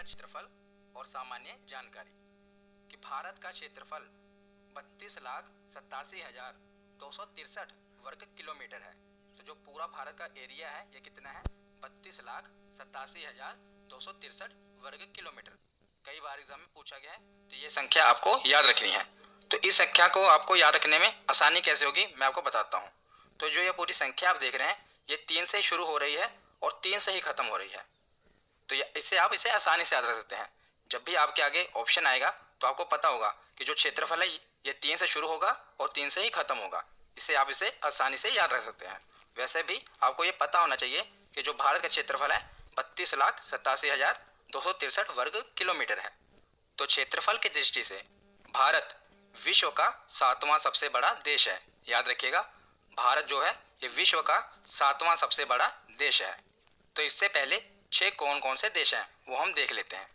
क्षेत्रफल और सामान्य जानकारी कि भारत का क्षेत्रफल 32,87,263 वर्ग किलोमीटर है। तो जो पूरा भारत का एरिया है ये कितना है? 32,87,263 वर्ग किलोमीटर। कई बार एग्जाम में पूछा गया है, तो ये संख्या आपको याद रखनी है। तो इस संख्या को आपको याद रखने में आसानी कैसे होगी मैं आपको बताता हूँ। तो जो ये पूरी संख्या आप देख रहे हैं ये 3 से शुरू हो रही है और 3 से ही खत्म हो रही है। तो आप इसे आसानी से याद रख सकते हैं। जब भी आपके आगे ऑप्शन आएगा तो आपको पता होगा कि जो क्षेत्रफल है ये 3 से शुरू होगा और 3 से ही खत्म होगा। आप इसे आसानी से याद रख सकते हैं। वैसे भी आपको ये पता होना चाहिए कि जो भारत का क्षेत्रफल है 32,87,263 वर्ग किलोमीटर है। तो क्षेत्रफल की दृष्टि से भारत विश्व का 7वां सबसे बड़ा देश है। याद रखिएगा, भारत जो है ये विश्व का 7वां सबसे बड़ा देश है। तो इससे पहले 6 कौन कौन से देश हैं वो हम देख लेते हैं।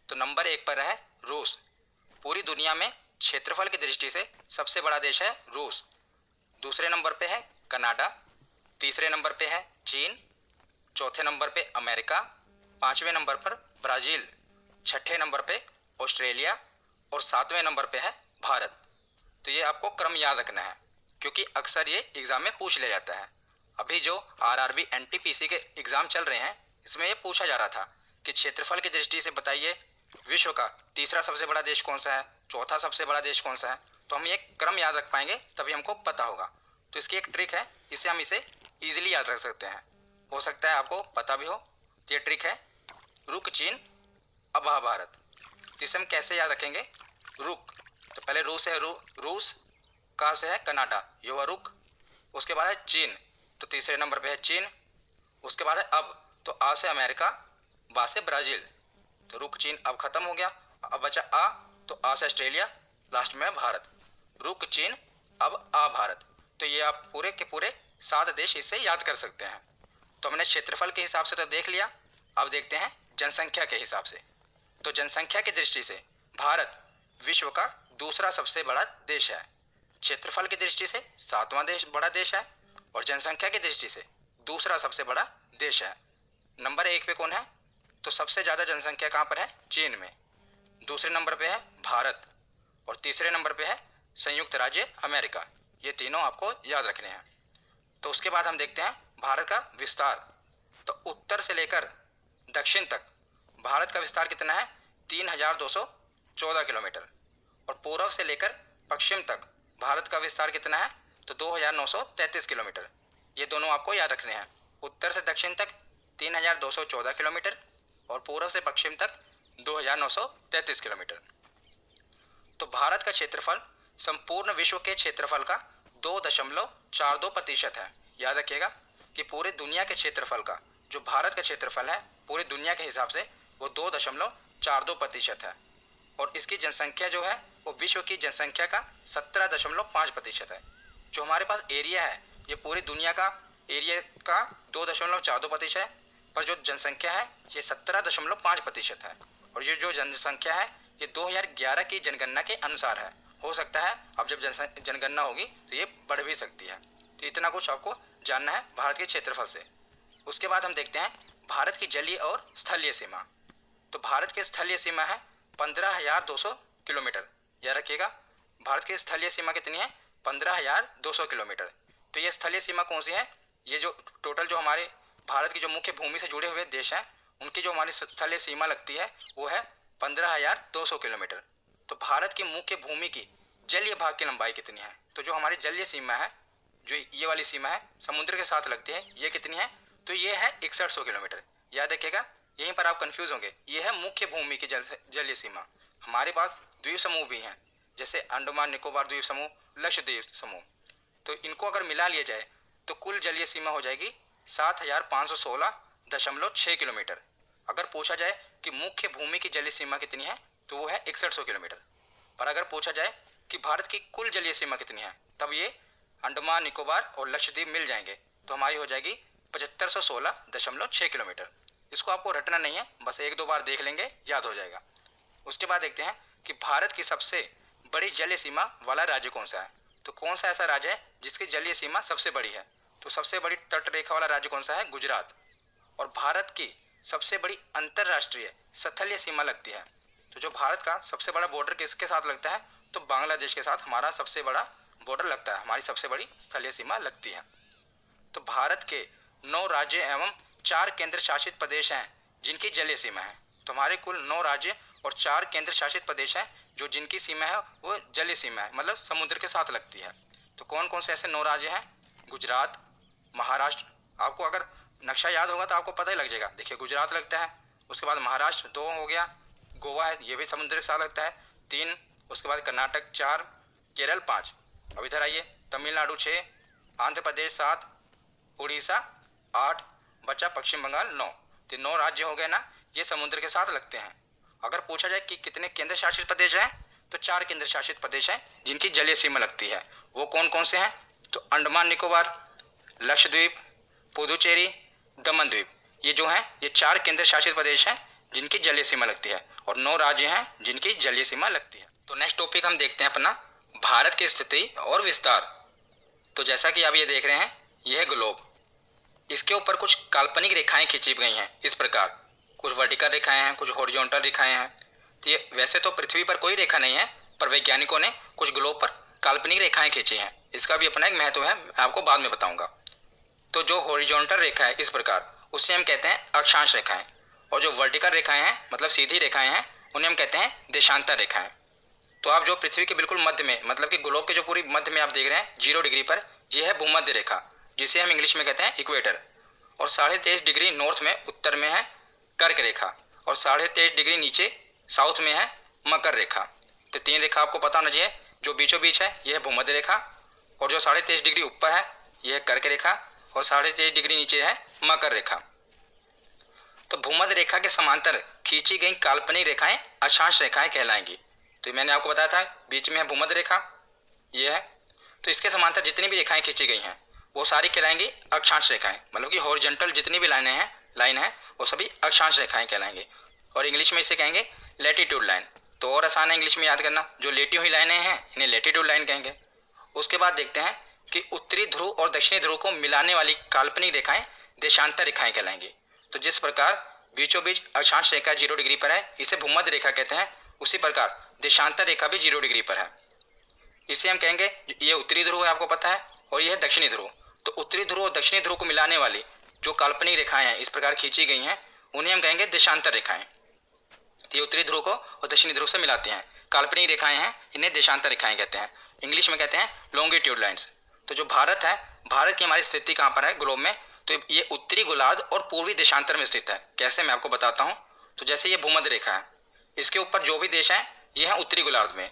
तो नंबर 1 पर है रूस। पूरी दुनिया में क्षेत्रफल की दृष्टि से सबसे बड़ा देश है रूस। दूसरे नंबर पे है कनाडा, तीसरे नंबर पे है चीन, चौथे नंबर पे अमेरिका, पांचवें नंबर पर ब्राजील, छठे नंबर पे ऑस्ट्रेलिया और सातवें नंबर पे है भारत। तो ये आपको क्रम याद रखना है क्योंकि अक्सर ये एग्जाम में पूछ लिया जाता है। अभी जो आरआरबी एनटीपीसी के एग्जाम चल रहे हैं इसमें ये पूछा जा रहा था कि क्षेत्रफल की दृष्टि से बताइए विश्व का तीसरा सबसे बड़ा देश कौन सा है, चौथा सबसे बड़ा देश कौन सा है। तो हम ये क्रम याद रख पाएंगे तभी हमको पता होगा। तो इसकी एक ट्रिक है, इसे हम इसे ईजिली याद रख सकते हैं। हो सकता है आपको पता भी हो। ये ट्रिक है रुक चीन अब आ भारत। तो इसे हम कैसे याद रखेंगे? रुक, तो पहले रूस है रूस, कहाँ से है? कनाडा, ये हुआ रुक। उसके बाद है चीन, तो तीसरे नंबर पे है चीन। उसके बाद है अब, तो आ से अमेरिका, बा से ब्राजील। तो रुक चीन अब खत्म हो गया। अब बचा आ, तो आ से ऑस्ट्रेलिया, लास्ट में है भारत। रुक चीन अब आ भारत। तो ये आप पूरे के पूरे 7 देश इससे याद कर सकते हैं। तो हमने क्षेत्रफल के हिसाब से तो देख लिया। अब देखते हैं जनसंख्या के हिसाब से। तो जनसंख्या की दृष्टि से भारत विश्व का दूसरा सबसे बड़ा देश है। क्षेत्रफल की दृष्टि से 7वां बड़ा देश है और जनसंख्या की दृष्टि से दूसरा सबसे बड़ा देश है। नंबर 1 पे कौन है? तो सबसे ज़्यादा जनसंख्या कहाँ पर है? चीन में। दूसरे नंबर पे है भारत और तीसरे नंबर पे है संयुक्त राज्य अमेरिका। ये तीनों आपको याद रखने हैं। तो उसके बाद हम देखते हैं भारत का विस्तार। तो उत्तर से लेकर दक्षिण तक भारत का विस्तार कितना है? 3,214 किलोमीटर। और पूर्व से लेकर पश्चिम तक भारत का विस्तार कितना है? तो 2,933 किलोमीटर। ये दोनों आपको याद रखने हैं। उत्तर से दक्षिण तक 3,214 किलोमीटर और पूर्व से पश्चिम तक 2,933 किलोमीटर। तो भारत का क्षेत्रफल संपूर्ण विश्व के क्षेत्रफल का 2.42% है। याद रखिएगा कि पूरे दुनिया के क्षेत्रफल का जो भारत का क्षेत्रफल है पूरी दुनिया के हिसाब से वो 2.42% है। और इसकी जनसंख्या जो है वो विश्व की जनसंख्या का 17.5% है। जो हमारे पास एरिया है ये पूरी दुनिया का एरिया का 2.42% है, पर जो जनसंख्या है ये 17.5% है। और ये जो जनसंख्या है ये 2011 की जनगणना के अनुसार है। हो सकता है अब जब जनगणना होगी तो ये बढ़ भी सकती है। तो इतना कुछ आपको जानना है भारत के क्षेत्रफल से। उसके बाद हम देखते हैं भारत की जलीय और स्थलीय सीमा। तो भारत की स्थलीय सीमा है 15,200 किलोमीटर। याद रखिएगा भारत की स्थलीय सीमा कितनी है? 15,200 किलोमीटर। तो ये स्थलीय सीमा कौन सी है? ये जो टोटल जो हमारे भारत की जो मुख्य भूमि से जुड़े हुए देश हैं उनकी जो हमारी स्थलीय सीमा लगती है वो है 15,200 किलोमीटर। तो भारत की मुख्य भूमि की जलीय भाग की लंबाई कितनी है? तो जो हमारी जलीय सीमा है, जो ये वाली सीमा है समुद्र के साथ लगती है, ये कितनी है? तो ये है 6100 किलोमीटर। याद रखिएगा यहीं पर आप कंफ्यूज होंगे। ये है मुख्य भूमि की जलीय सीमा। हमारे पास द्वीप समूह भी हैं जैसे अंडमान निकोबार द्वीप समूह, लक्षद्वीप समूह। तो इनको अगर मिला लिया जाए तो कुल जलीय सीमा हो जाएगी 7,516.6 किलोमीटर। अगर पूछा जाए कि मुख्य भूमि की जलीय सीमा कितनी है तो वो है 6100 किलोमीटर। पर अगर पूछा जाए कि भारत की कुल जलीय सीमा कितनी है तब ये अंडमान निकोबार और लक्षद्वीप मिल जाएंगे तो हमारी हो जाएगी 7,516.6 किलोमीटर। इसको आपको रटना नहीं है, बस 1-2 बार देख लेंगे याद हो जाएगा। उसके बाद देखते हैं कि भारत की सबसे बड़ी जलीय सीमा वाला राज्य कौन सा है। तो कौन सा ऐसा राज्य है जिसकी जलीय सीमा सबसे बड़ी है? तो सबसे बड़ी तट रेखा वाला राज्य कौन सा है? गुजरात। और भारत की सबसे बड़ी अंतरराष्ट्रीय स्थलीय सीमा लगती है। तो जो भारत का सबसे बड़ा बॉर्डर किसके साथ लगता है, तो बांग्लादेश के साथ हमारा सबसे बड़ा बॉर्डर लगता है, हमारी सबसे बड़ी स्थलीय सीमा लगती है। तो भारत के 9 राज्य एवं 4 केंद्र शासित प्रदेश हैं जिनकी जलीय सीमा है। तो हमारे कुल 9 राज्य और 4 केंद्र शासित प्रदेश हैं जो जिनकी सीमा है वो जलीय सीमा है, मतलब समुद्र के साथ लगती है। तो कौन कौन से ऐसे 9 राज्य हैं? गुजरात, महाराष्ट्र, आपको अगर नक्शा याद होगा तो आपको पता ही लग जाएगा। देखिए गुजरात लगता है, उसके बाद महाराष्ट्र 2 हो गया, गोवा है ये भी समुद्र के साथ लगता है 3, उसके बाद कर्नाटक 4, केरल 5। अब इधर आइए, तमिलनाडु 6, आंध्र प्रदेश 7, उड़ीसा 8, बचा पश्चिम बंगाल 9। तो 9 राज्य हो गए ना, ये समुद्र के साथ लगते हैं। अगर पूछा जाए कि कितने केंद्र शासित प्रदेश हैं, तो 4 केंद्र शासित प्रदेश हैं जिनकी जलीय सीमा लगती है। वो कौन कौन से हैं? तो अंडमान निकोबार, लक्षद्वीप, पुदुचेरी, दमन द्वीप, ये जो हैं ये 4 केंद्र शासित प्रदेश हैं जिनकी जलीय सीमा लगती है, और 9 राज्य हैं जिनकी जलीय सीमा लगती है। तो नेक्स्ट टॉपिक हम देखते हैं अपना, भारत की स्थिति और विस्तार। तो जैसा कि आप ये देख रहे हैं, यह ग्लोब, इसके ऊपर कुछ काल्पनिक रेखाएं खींची गई हैं इस प्रकार, कुछ वर्टिकल रेखाएं हैं, कुछ हॉरिजॉन्टल रेखाएं हैं। तो ये वैसे तो पृथ्वी पर कोई रेखा नहीं है, पर वैज्ञानिकों ने कुछ ग्लोब पर काल्पनिक रेखाएं खींची हैं। इसका भी अपना एक महत्व है, मैं आपको बाद में बताऊंगा। तो जो हॉरिजॉन्टल रेखा है इस प्रकार, उसे हम कहते हैं अक्षांश रेखाएं, और जो वर्टिकल रेखाएं हैं मतलब सीधी रेखाएं हैं, उन्हें हम कहते हैं देशांतर रेखाएं। तो आप जो पृथ्वी के बिल्कुल मध्य में, मतलब कि ग्लोब के जो पूरी मध्य में आप देख रहे हैं 0 डिग्री पर, यह है भूमध्य रेखा, जिसे हम इंग्लिश में कहते हैं इक्वेटर। और 23.5 डिग्री नॉर्थ में उत्तर में है कर्क रेखा, और 23.5 डिग्री नीचे साउथ में है मकर रेखा। तो 3 रेखा आपको पता होना चाहिए। जो बीचों बीच है यह है भूमध्य रेखा, और जो 23.5 डिग्री ऊपर है यह है कर्क रेखा, और 23.5 डिग्री नीचे है मकर रेखा। तो भूमध्य रेखा के समांतर खींची गई काल्पनिक रेखाएं अक्षांश रेखाएं कहलाएंगी। तो मैंने आपको बताया था बीच में है भूमध्य रेखा, ये है। तो इसके समांतर जितनी भी रेखाएं खींची गई हैं वो सारी कहलाएंगी अक्षांश रेखाएं, मतलब कि हॉरिजॉन्टल जितनी भी लाइन है वो सभी अक्षांश रेखाएं कहलाएंगे। और इंग्लिश में इसे कहेंगे लैटिट्यूड लाइन। तो और आसान है इंग्लिश में याद करना, जो लेटी हुई लाइनें हैं इन्हें लैटिट्यूड लाइन कहेंगे। उसके बाद देखते हैं कि उत्तरी ध्रुव और दक्षिणी ध्रुव को मिलाने वाली काल्पनिक रेखाएं देशांतर रेखाएं कहलाएंगी। तो जिस प्रकार बीचों बीच अक्षांश रेखा 0 डिग्री पर है, इसे भूमध्य रेखा कहते हैं, उसी प्रकार देशांतर रेखा भी 0 डिग्री पर है, इसे हम कहेंगे, ये उत्तरी ध्रुव है आपको पता है, और यह है दक्षिणी ध्रुव। तो उत्तरी ध्रुव और दक्षिणी ध्रुव को मिलाने वाली जो काल्पनिक रेखाएं हैं इस प्रकार खींची गई हैं, उन्हें हम कहेंगे देशांतर रेखाएं। तो ये उत्तरी ध्रुव को और दक्षिणी ध्रुव से मिलाती हैं, काल्पनिक रेखाएं हैं, इन्हें देशांतर रेखाएं कहते हैं। इंग्लिश में कहते हैं लॉन्गिट्यूड लाइन्स। तो जो भारत है, भारत की हमारी स्थिति कहाँ पर है ग्लोब में, तो ये उत्तरी गोलार्ध और पूर्वी देशांतर में स्थित है। कैसे, मैं आपको बताता हूँ। तो जैसे ये भूमध्य रेखा है, इसके ऊपर जो भी देश हैं ये है उत्तरी गोलार्ध में,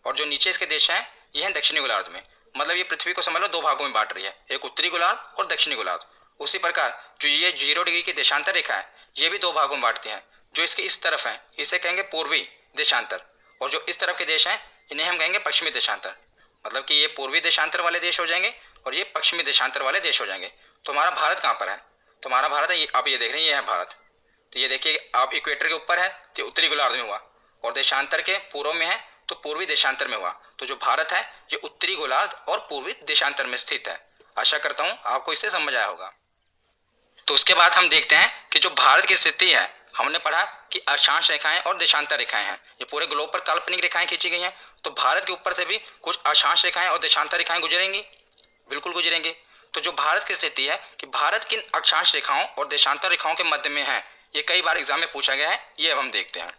और जो नीचे इसके देश हैं ये है दक्षिणी गोलार्ध में। मतलब ये पृथ्वी को समझ लो 2 भागों में बांट रही है, एक उत्तरी गोलार्ध और दक्षिणी गोलार्ध। उसी प्रकार जो ये 0 डिग्री की देशांतर रेखा है ये भी 2 भागों में बांटती है। जो इसके इस तरफ है इसे कहेंगे पूर्वी देशांतर, और जो इस तरफ के देश हैं इन्हें हम कहेंगे पश्चिमी देशांतर। मतलब कि ये पूर्वी देशांतर वाले देश हो जाएंगे और ये पश्चिमी देशांतर वाले देश हो जाएंगे। तो हमारा भारत कहाँ पर है, तो हमारा भारत है, आप ये देख रहे हैं ये है भारत। तो ये देखिए आप इक्वेटर के ऊपर है तो उत्तरी गोलार्ध में हुआ, और देशांतर के पूर्व में है तो पूर्वी देशांतर में हुआ। तो जो भारत है ये उत्तरी गोलार्ध और पूर्वी देशांतर में स्थित है। आशा करता हूँ आपको इससे समझ आया होगा। तो उसके बाद हम देखते हैं कि जो भारत की स्थिति है, हमने पढ़ा कि अक्षांश रेखाएं और देशांतर रेखाएं हैं, ये पूरे ग्लोब पर काल्पनिक रेखाएं खींची गई हैं। तो भारत के ऊपर से भी कुछ अक्षांश रेखाएं और देशांतर रेखाएं गुजरेंगी, बिल्कुल गुजरेंगे। तो जो भारत की स्थिति है कि भारत किन अक्षांश रेखाओं और देशांतर रेखाओं के मध्य में है, ये कई बार एग्जाम में पूछा गया है, ये अब हम देखते हैं।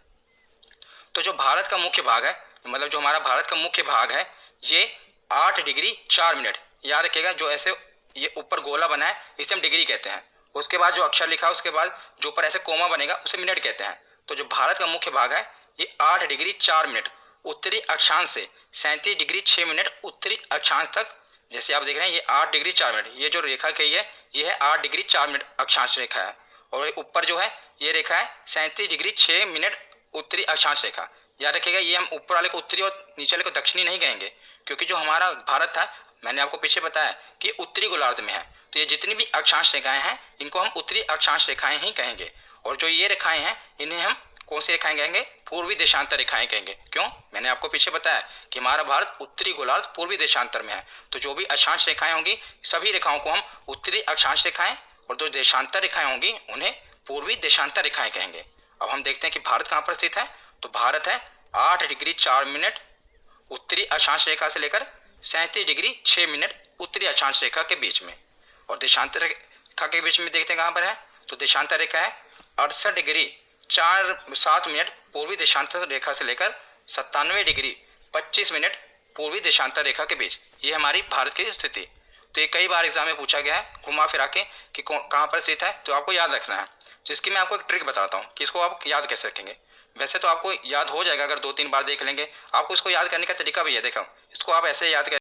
तो जो भारत का मुख्य भाग है, मतलब जो हमारा भारत का मुख्य भाग है, ये 8 डिग्री 4 मिनट, याद रखिएगा। जो ऐसे ये ऊपर गोला बना है इसे हम डिग्री कहते हैं। उसके बाद जो अक्षर लिखा है उसके बाद जो ऊपर ऐसे कोमा बनेगा उसे मिनट कहते हैं। तो जो भारत का मुख्य भाग है ये 8 डिग्री 4 मिनट उत्तरी अक्षांश से 37 डिग्री 6 मिनट उत्तरी अक्षांश तक, जैसे आप देख रहे हैं ये 8 डिग्री 4 मिनट, ये जो रेखा कही है ये है 8 डिग्री 4 मिनट अक्षांश रेखा है। और ऊपर जो है ये रेखा है 37 डिग्री 6 मिनट उत्तरी अक्षांश रेखा। याद रखिएगा ये हम ऊपर वाले को उत्तरी और नीचे वाले को दक्षिणी नहीं कहेंगे, क्योंकि जो हमारा भारत था, मैंने आपको पीछे बताया कि उत्तरी गोलार्ध में है। तो ये जितनी भी अक्षांश रेखाएं हैं इनको हम उत्तरी अक्षांश रेखाएं ही कहेंगे। और जो ये रेखाएं हैं इन्हें हम कौन सी रेखाएं कहेंगे, पूर्वी देशांतर रेखाएं कहेंगे। क्यों, मैंने आपको पीछे बताया कि हमारा भारत उत्तरी गोलार्ध पूर्वी देशांतर में है। तो जो भी अक्षांश रेखाएं होंगी सभी रेखाओं को हम उत्तरी अक्षांश रेखाएं, और जो देशांतर रेखाएं होंगी उन्हें पूर्वी देशांतर रेखाएं कहेंगे। अब हम देखते हैं कि भारत कहाँ पर स्थित है। तो भारत है 8 डिग्री 4 मिनट उत्तरी अक्षांश रेखा से लेकर 37 डिग्री 6 मिनट उत्तरी अक्षांश रेखा के बीच में। और देशांतर रेखा के बीच में देखते हैं कहाँ पर है। तो देशांतर रेखा है 68 डिग्री 7 मिनट पूर्वी देशांतर रेखा से लेकर 97 डिग्री 25 मिनट पूर्वी देशांतर रेखा के बीच। ये हमारी भारत की स्थिति। तो ये कई बार एग्जाम में पूछा गया है घुमा फिरा के कि कहाँ पर स्थित है, तो आपको याद रखना है। तो इसकी मैं आपको एक ट्रिक बताता हूँ कि इसको आप याद कैसे रखेंगे। वैसे तो आपको याद हो जाएगा अगर 2-3 बार देख लेंगे। आपको इसको याद करने का तरीका भी है, देखो इसको आप ऐसे याद कर